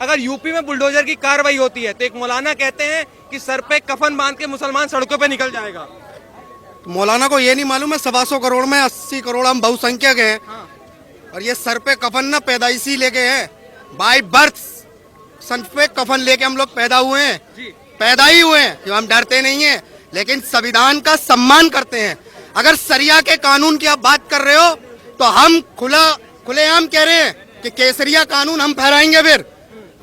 अगर यूपी में बुलडोजर की कार्रवाई होती है तो एक मौलाना कहते हैं कि सर पे कफन बांध के मुसलमान सड़कों पे निकल जाएगा। तो मौलाना को ये नहीं मालूम है 125 करोड़ में 80 करोड़ हम बहुसंख्यक हैं। हाँ। और ये सर पे कफन ना पैदाइशी लेके हैं, बाय बर्थ सर पे कफन लेके हम लोग पैदा हुए हैं, पैदा ही हुए हैं। कि हम डरते नहीं हैं, लेकिन संविधान का सम्मान करते हैं। अगर सरिया के कानून की आप बात कर रहे हो तो हम खुलेआम कह रहे हैं कि केसरिया कानून हम फहराएंगे। फिर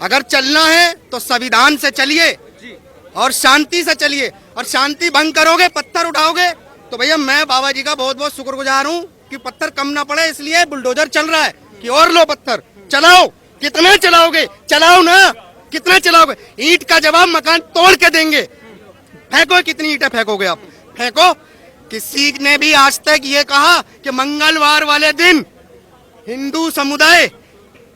अगर चलना है तो संविधान से चलिए और शांति से चलिए, और शांति भंग करोगे, पत्थर उठाओगे तो भैया मैं बाबा जी का बहुत बहुत शुक्रगुजार हूँ कि पत्थर कम ना पड़े, इसलिए बुलडोजर चल रहा है कि और लो पत्थर चलाओ। कितना चलाओगे, चलाओ ना, कितना चलाओगे। ईंट का जवाब मकान तोड़ के देंगे। फेंको, कितनी ईंटें फेंकोगे आप, फेंको। किसी ने भी आज तक ये कहा कि मंगलवार वाले दिन हिंदू समुदाय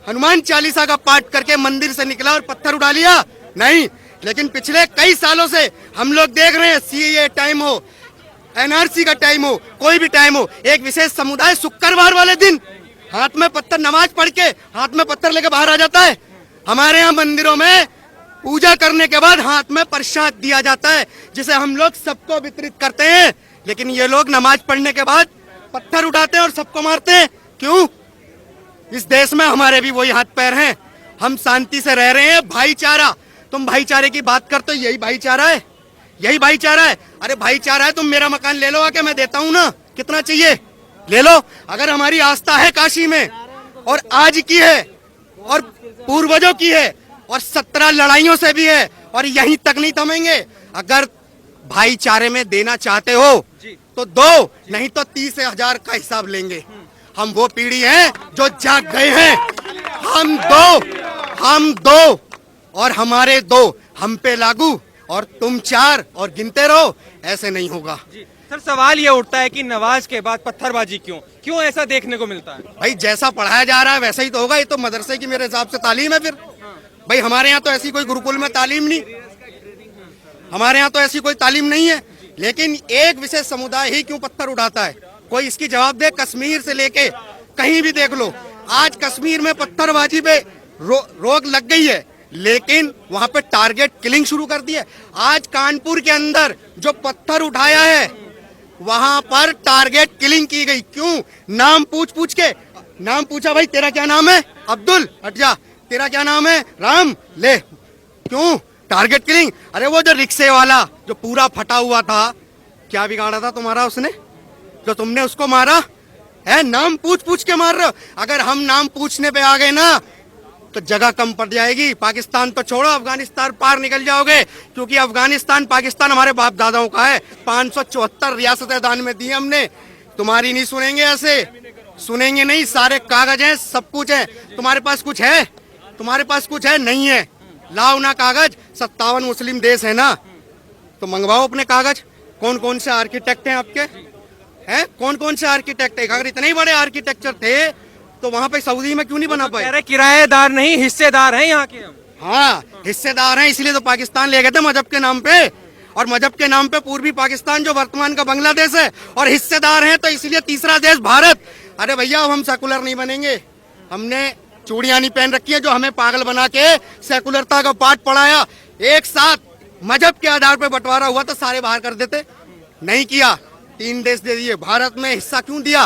हनुमान चालीसा का पाठ करके मंदिर से निकला और पत्थर उड़ा लिया? नहीं। लेकिन पिछले कई सालों से हम लोग देख रहे हैं, सीएए टाइम हो, एनआरसी का टाइम हो, कोई भी टाइम हो, एक विशेष समुदाय शुक्रवार वाले दिन हाथ में पत्थर, नमाज पढ़ के हाथ में पत्थर लेके बाहर आ जाता है। हमारे यहाँ मंदिरों में पूजा करने के बाद हाथ में प्रसाद दिया जाता है, जिसे हम लोग सबको वितरित करते हैं। लेकिन ये लोग नमाज पढ़ने के बाद पत्थर उठाते हैं और सबको मारते हैं। क्यों? इस देश में हमारे भी वही हाथ पैर हैं। हम शांति से रह रहे हैं, भाईचारा। तुम भाईचारे की बात करते हो, यही भाईचारा है, यही भाईचारा है। अरे भाईचारा है, तुम मेरा मकान ले लो आके, मैं देता हूँ ना, कितना चाहिए ले लो। अगर हमारी आस्था है काशी में, और आज की है और पूर्वजों की है और 17 लड़ाइयों से भी है, और यहीं तक नहीं थमेंगे। अगर भाईचारे में देना चाहते हो तो दो, नहीं तो 30,000 का हिसाब लेंगे। हम वो पीढ़ी है जो जाग गए हैं। हम दो और हमारे दो हम पे लागू, और तुम 4 और गिनते रहो। ऐसे नहीं होगा। सर सवाल ये उठता है कि नमाज के बाद पत्थरबाजी क्यों ऐसा देखने को मिलता है? भाई जैसा पढ़ाया जा रहा है वैसा ही तो होगा। ये तो मदरसे की मेरे हिसाब से तालीम है। फिर भाई हमारे यहाँ तो ऐसी कोई गुरुकुल में तालीम नहीं, हमारे यहाँ तो ऐसी कोई तालीम नहीं है। लेकिन एक विशेष समुदाय ही क्यों पत्थर उठाता है, कोई इसकी जवाब दे। कश्मीर से लेके कहीं भी देख लो, आज कश्मीर में पत्थरबाजी पे रोक लग गई है, लेकिन वहां पे टारगेट किलिंग शुरू कर दी है। आज कानपुर के अंदर जो पत्थर उठाया है वहां पर टारगेट किलिंग की गई। क्यों? नाम पूछ के, नाम पूछा, भाई तेरा क्या नाम है? अब्दुल। हट जा। तेरा क्या नाम है? राम। ले। क्यों? Target killing. अरे वो जो रिक्शे वाला जो पूरा फटा हुआ था, क्या बिगाड़ा था तुम्हारा उसने, जो तुमने उसको मारा है? नाम पूछ के मार रहे हो। अगर हम नाम पूछने पे आ गए ना तो जगह कम पड़ जाएगी। पाकिस्तान तो छोड़ो, अफगानिस्तान पार निकल जाओगे, क्योंकि अफगानिस्तान पाकिस्तान हमारे बाप दादाओं का है। 574 रियासतें दान में दी हमने। तुम्हारी नहीं सुनेंगे, ऐसे सुनेंगे नहीं। सारे कागज हैं, सब कुछ है। तुम्हारे पास कुछ है? तुम्हारे पास कुछ है? नहीं है। लाओ ना कागज। 57 मुस्लिम देश है ना, तो मंगवाओ अपने कागज। कौन कौन से आर्किटेक्ट हैं आपके, हैं? कौन कौन से आर्किटेक्ट है? अगर इतने ही बड़े आर्किटेक्चर थे तो वहाँ पे सऊदी में क्यों नहीं बना पाए? अरे किराएदार नहीं, हिस्सेदार हैं यहाँ के हम। हाँ, हिस्सेदार हैं, इसलिए तो पाकिस्तान ले गए थे मजहब के नाम पे। और मजहब के नाम पे पूर्वी पाकिस्तान जो वर्तमान का बांग्लादेश है, और हिस्सेदार हैं तो इसलिए तीसरा देश भारत। अरे भैया हम सेकुलर नहीं बनेंगे। हमने चूड़ियां नहीं पहन रखी है जो हमें पागल बना के सेकुलरता का पाठ पढ़ाया। एक साथ मजहब के आधार पर बंटवारा हुआ तो सारे बाहर कर देते, नहीं किया। 3 देश दे दिए। भारत में हिस्सा क्यों दिया?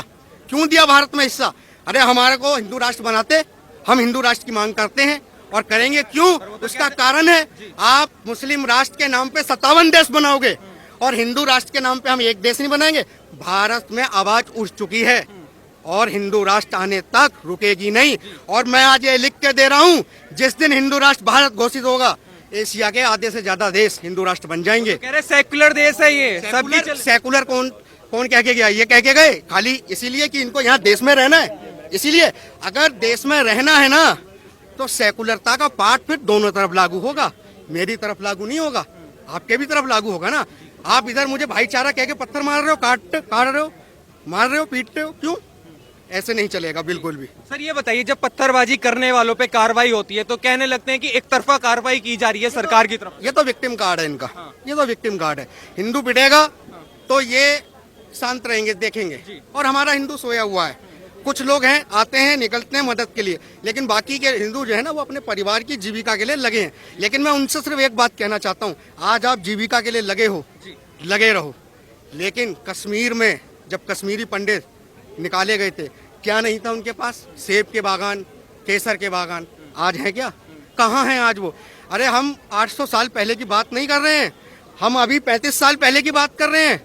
क्यों दिया भारत में हिस्सा? अरे हमारे को हिंदू राष्ट्र बनाते, हम हिंदू राष्ट्र की मांग करते हैं और करेंगे। क्यों? उसका कारण है, आप मुस्लिम राष्ट्र के नाम पे 57 देश बनाओगे और हिंदू राष्ट्र के नाम पे हम एक देश नहीं बनाएंगे। भारत में आवाज उठ चुकी है और हिंदू राष्ट्र आने तक रुकेगी नहीं। और मैं आज ये लिख के दे रहा हूँ, जिस दिन हिंदू राष्ट्र भारत घोषित होगा, एशिया के आधे से ज्यादा देश हिंदू राष्ट्र बन जाएंगे। कह रहे सेकुलर देश है ये। सेकुलर कौन कह के गया? ये कह के गए खाली इसीलिए कि इनको यहाँ देश में रहना है। इसीलिए अगर देश में रहना है ना तो सेकुलरता का पाठ फिर दोनों तरफ लागू होगा। मेरी तरफ लागू नहीं होगा, आपके भी तरफ लागू होगा ना। आप इधर मुझे भाईचारा कह के पत्थर मार रहे हो, काट रहे हो, मार रहे हो, पीटते हो। क्यों? ऐसे नहीं चलेगा बिल्कुल भी। सर ये बताइए, जब पत्थरबाजी करने वालों पे कार्रवाई होती है तो कहने लगते हैं कि एक तरफा कार्रवाई की जा रही है सरकार की तरफ। ये तो विक्टिम कार्ड है इनका। ये तो विक्टिम कार्ड है। हिंदू पिटेगा तो ये शांत रहेंगे, देखेंगे, और हमारा हिंदू सोया हुआ है। कुछ लोग हैं आते हैं निकलते हैं मदद के लिए, लेकिन बाकी के हिंदू जो है ना वो अपने परिवार की जीविका के लिए लगे हैं। लेकिन मैं उनसे सिर्फ एक बात कहना चाहता हूँ, आज आप जीविका के लिए लगे हो, लगे रहो, लेकिन कश्मीर में जब कश्मीरी पंडित निकाले गए थे क्या नहीं था उनके पास? सेब के बागान, केसर के बागान आज हैं क्या? कहाँ हैं आज वो? अरे हम 800 साल पहले की बात नहीं कर रहे हैं, हम अभी 35 साल पहले की बात कर रहे हैं।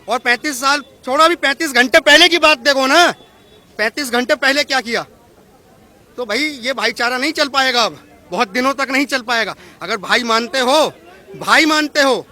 और 35 साल छोड़ो, अभी 35 घंटे पहले की बात देखो ना, 35 घंटे पहले क्या किया। तो भाई ये भाईचारा नहीं चल पाएगा, अब बहुत दिनों तक नहीं चल पाएगा। अगर भाई मानते हो